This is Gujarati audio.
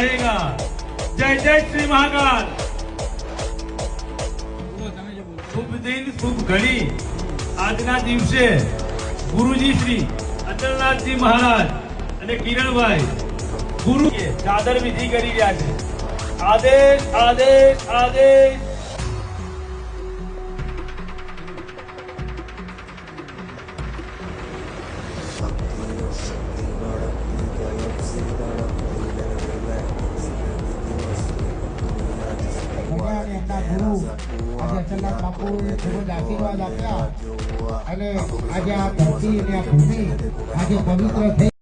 रहेगा। जय जय श्री महाकाल। शुभ दिन शुभ घड़ी આજના દિવસે ગુરુજી શ્રી અટલનાથજી મહારાજ અને કિરણભાઈ ગુરુ ચાદર વિધિ કરી રહ્યા છે। આદેશ આદેશ આદેશ। ગુરુ આજે અટલનાથ બાપુએ ખૂબ જ આશીર્વાદ આપ્યા અને આજે આ ધરતી અને આ ભૂમિ આજે પવિત્ર થઈ।